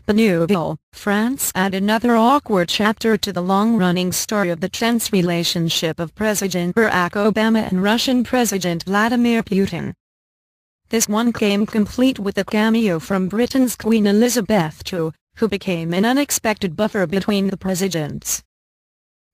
Vladimir, France add another awkward chapter to the long-running story of the tense relationship of President Barack Obama and Russian President Vladimir Putin. This one came complete with a cameo from Britain's Queen Elizabeth II, who became an unexpected buffer between the presidents.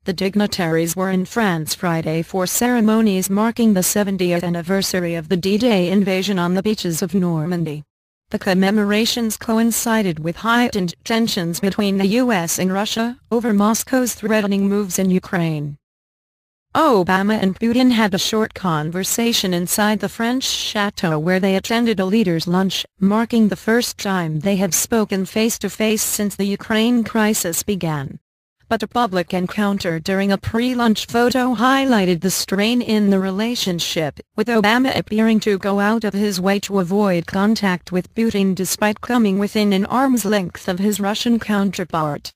The dignitaries were in France Friday for ceremonies marking the 70th anniversary of the D-Day invasion on the beaches of Normandy. The commemorations coincided with heightened tensions between the US and Russia over Moscow's threatening moves in Ukraine. Obama and Putin had a short conversation inside the French chateau where they attended a leaders' lunch, marking the first time they had spoken face-to-face since the Ukraine crisis began. But a public encounter during a pre-lunch photo highlighted the strain in the relationship, with Obama appearing to go out of his way to avoid contact with Putin despite coming within an arm's length of his Russian counterpart.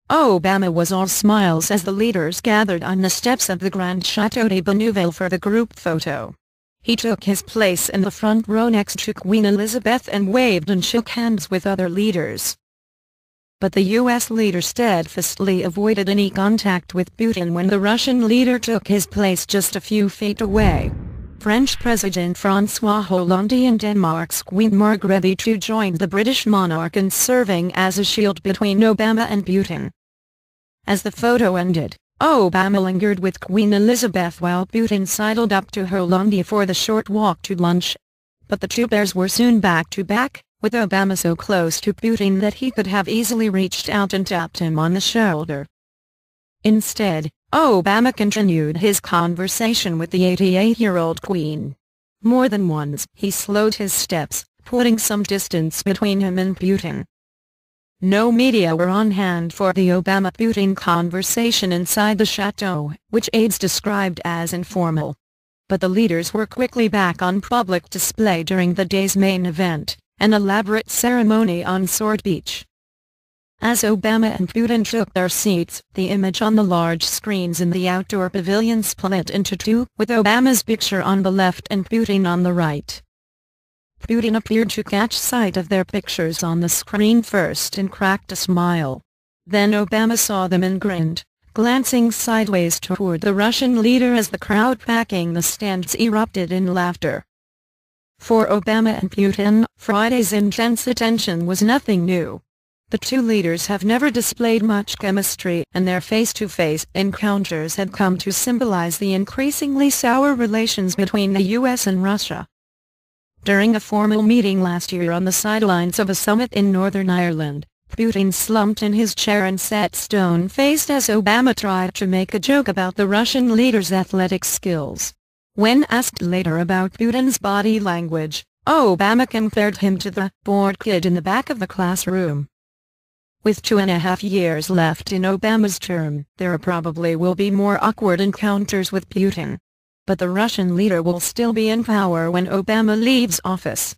Obama was all smiles as the leaders gathered on the steps of the Grand Château de Bonneuil for the group photo. He took his place in the front row next to Queen Elizabeth and waved and shook hands with other leaders. But the U.S. leader steadfastly avoided any contact with Putin when the Russian leader took his place just a few feet away. French President François Hollande and Denmark's Queen Margrethe II joined the British monarch in serving as a shield between Obama and Putin. As the photo ended, Obama lingered with Queen Elizabeth while Putin sidled up to Hollande for the short walk to lunch. But the two pairs were soon back to back, with Obama so close to Putin that he could have easily reached out and tapped him on the shoulder. Instead, Obama continued his conversation with the 88-year-old Queen. More than once, he slowed his steps, putting some distance between him and Putin. No media were on hand for the Obama-Putin conversation inside the chateau, which aides described as informal. But the leaders were quickly back on public display during the day's main event, an elaborate ceremony on Sword Beach. As Obama and Putin took their seats, the image on the large screens in the outdoor pavilion split into two, with Obama's picture on the left and Putin on the right. Putin appeared to catch sight of their pictures on the screen first and cracked a smile. Then Obama saw them and grinned, glancing sideways toward the Russian leader as the crowd packing the stands erupted in laughter. For Obama and Putin, Friday's intense attention was nothing new. The two leaders have never displayed much chemistry, and their face-to-face encounters had come to symbolize the increasingly sour relations between the U.S. and Russia. During a formal meeting last year on the sidelines of a summit in Northern Ireland, Putin slumped in his chair and sat stone-faced as Obama tried to make a joke about the Russian leader's athletic skills. When asked later about Putin's body language, Obama compared him to the bored kid in the back of the classroom. With 2.5 years left in Obama's term, there probably will be more awkward encounters with Putin. But the Russian leader will still be in power when Obama leaves office.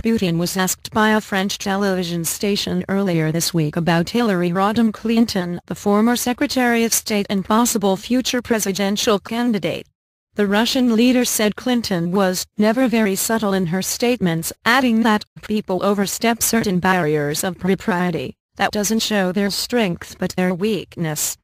Putin was asked by a French television station earlier this week about Hillary Rodham Clinton, the former Secretary of State and possible future presidential candidate. The Russian leader said Clinton was never very subtle in her statements, adding that people overstep certain barriers of propriety. That doesn't show their strength but their weakness.